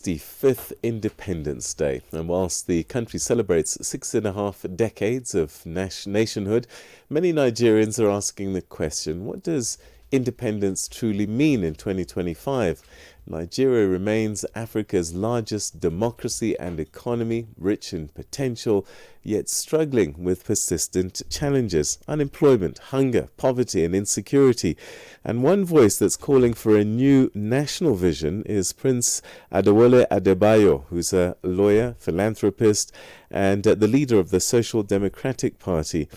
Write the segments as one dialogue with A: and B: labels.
A: 65th Independence Day, and whilst the country celebrates 6.5 decades of nationhood, many Nigerians are asking the question, what does independence truly mean in 2025? Nigeria remains Africa's largest democracy and economy, rich in potential, yet struggling with persistent challenges: unemployment, hunger, poverty, and insecurity. And one voice that's calling for a new national vision is Prince Adewole Adebayo, who's a lawyer, philanthropist, and the leader of the Social Democratic Party.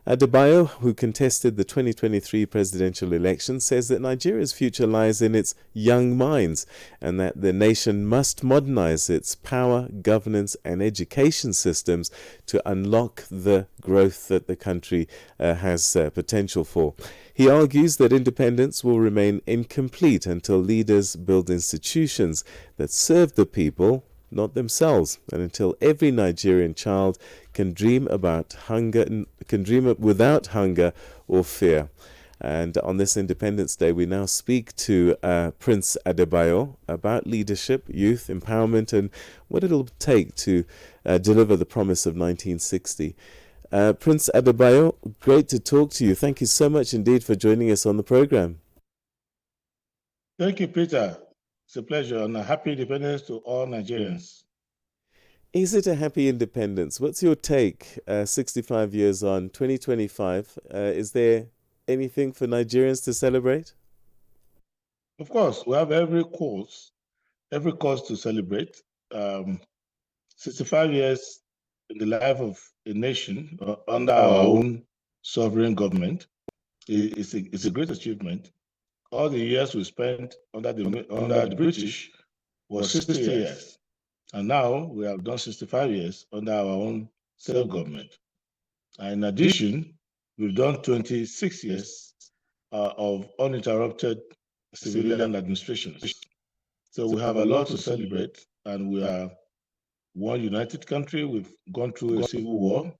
A: Adebayo, who contested the 2023 presidential election, says that Nigeria's future lies in its young minds and that the nation must modernize its power, governance, and education systems to unlock the growth that the country has potential for. He argues that independence will remain incomplete until leaders build institutions that serve the people, not themselves, and until every Nigerian child can dream without hunger or fear. And on this Independence Day, we now speak to Prince Adebayo about leadership, youth empowerment, and what it'll take to deliver the promise of 1960. Prince Adebayo, great to talk to you. Thank you so much indeed for joining us on the program.
B: Thank you, Peter. It's a pleasure, and a happy independence to all Nigerians.
A: Is it a happy independence? What's your take 65 years on, 2025? Is there anything for Nigerians to celebrate?
B: Of course, we have every cause to celebrate. 65 years in the life of a nation under our own sovereign government is a great achievement. All the years we spent under the British was 60 years. And now we have done 65 years under our own self-government. And in addition, we've done 26 years of uninterrupted civilian administrations. So we have a lot to celebrate, and we are one united country. We've gone through a civil war.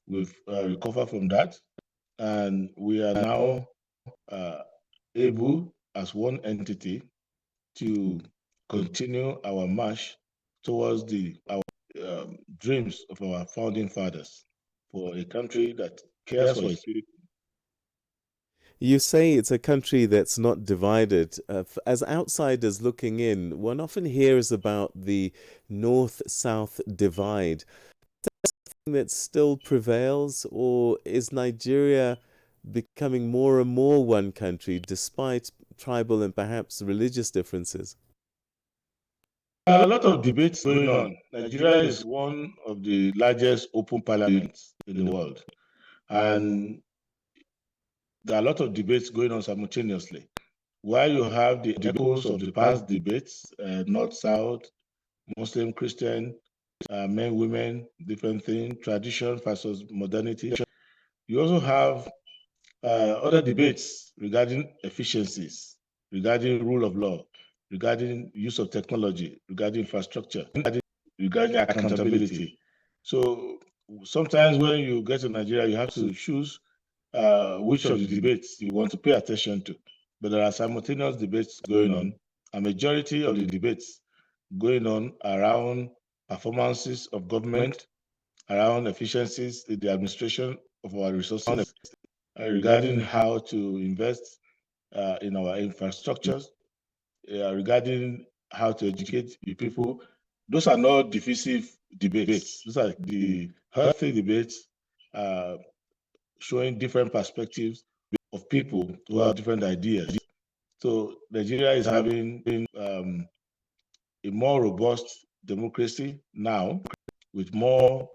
B: We've recovered from that, and we are now able, as one entity, to continue our march towards our dreams of our founding fathers for a country that cares for its people.
A: You say it's a country that's not divided. As outsiders looking in, one often hears about the North-South divide. Is that something that still prevails, or is Nigeria becoming more and more one country despite tribal and perhaps religious differences?
B: There are a lot of debates going on. Nigeria is one of the largest open parliaments in the world, and there are a lot of debates going on simultaneously. While you have the echoes of the past debates, North-South, Muslim, Christian, men, women, different things, tradition versus modernity, you also have other debates regarding efficiencies, regarding rule of law, regarding use of technology, regarding infrastructure, regarding accountability. So sometimes when you get to Nigeria, you have to choose which of the debates you want to pay attention to. But there are simultaneous debates going on. A majority of the debates going on around performances of government, around efficiencies in the administration of our resources, regarding how to invest in our infrastructures, regarding how to educate the people. Those are not divisive debates. Those are the healthy debates showing different perspectives of people who have different ideas. So Nigeria is having a more robust democracy now, with more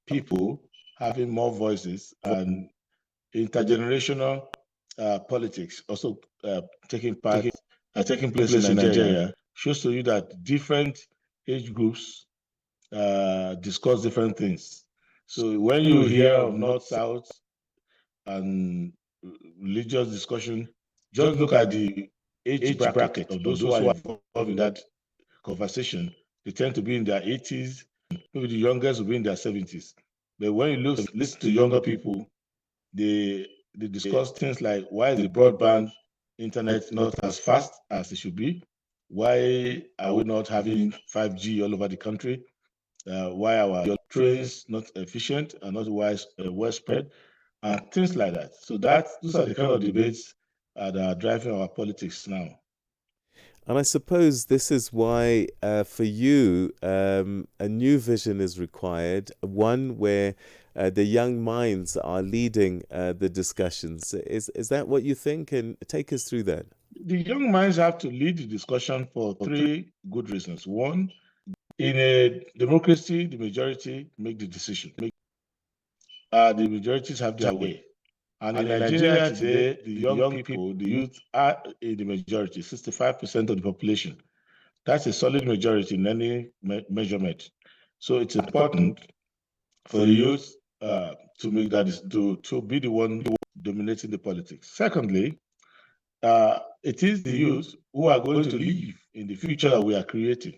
B: people having more voices, and intergenerational politics also taking place in Nigeria. Shows to you that different age groups discuss different things. So when you hear of North-South and religious discussion, just look at the age bracket of those who are involved in that conversation. They tend to be in their 80s, maybe the youngest will be in their 70s. But when you listen to younger people, they discuss things like, why is the broadband internet not as fast as it should be? Why are we not having 5G all over the country? Why our trains not efficient and not well spread, and things like that. So those are the kind of debates that are driving our politics now.
A: And I suppose this is why, for you, a new vision is required, one where the young minds are leading the discussions. Is that what you think? And take us through that.
B: The young minds have to lead the discussion for three good reasons. One, in a democracy, the majority make the decision. The majorities have their way. And in Nigeria today, the young people, the youth, are in the majority, 65% of the population. That's a solid majority in any measurement. So it's important for the youth to make that to be the one dominating the politics. Secondly, it is the youth who are going to live in the future that we are creating.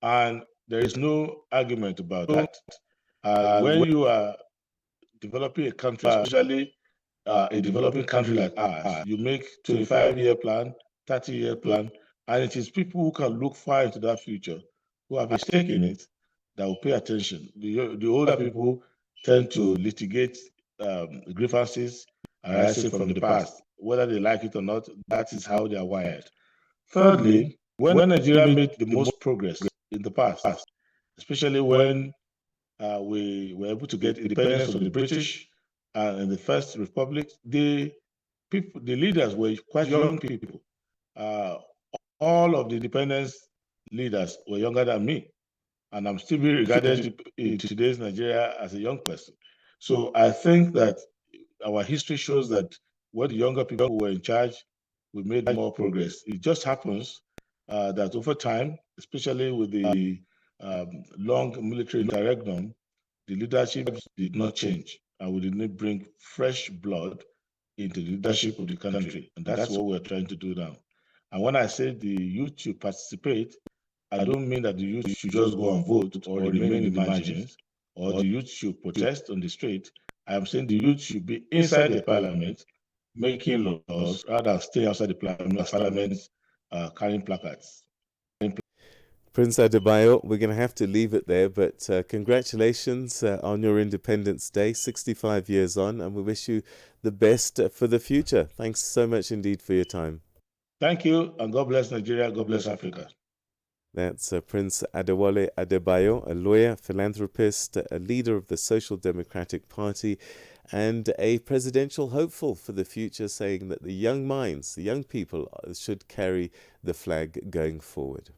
B: And there is no argument about that. When you are developing a country, especially a developing country like ours, you make 25-year plan, 30-year plan, and it is people who can look far into that future, who have a stake in it, that will pay attention. The older people tend to litigate grievances arising from the past, whether they like it or not. That is how they are wired. Thirdly, when Nigeria made the most progress in the past, especially when we were able to get independence from the British in the First Republic, the leaders were quite young people. All of the independence leaders were younger than me, and I'm still being regarded in today's Nigeria as a young person. So I think that our history shows that when the younger people were in charge, we made more progress. It just happens that over time, especially with the long military interregnum, the leadership did not change, and we did not bring fresh blood into the leadership of the country. And that's what we're trying to do now. And when I say the youth should participate, I don't mean that the youth should just go and vote or remain in the margins, or the youth should protest on the street. I am saying the youth should be inside the parliament making laws rather than stay outside the parliament carrying placards.
A: Prince Adebayo, we're going to have to leave it there, but congratulations on your Independence Day, 65 years on, and we wish you the best for the future. Thanks so much indeed for your time.
B: Thank you, and God bless Nigeria, God bless Africa.
A: That's Prince Adewole Adebayo, a lawyer, philanthropist, a leader of the Social Democratic Party, and a presidential hopeful for the future, saying that the young minds, the young people, should carry the flag going forward.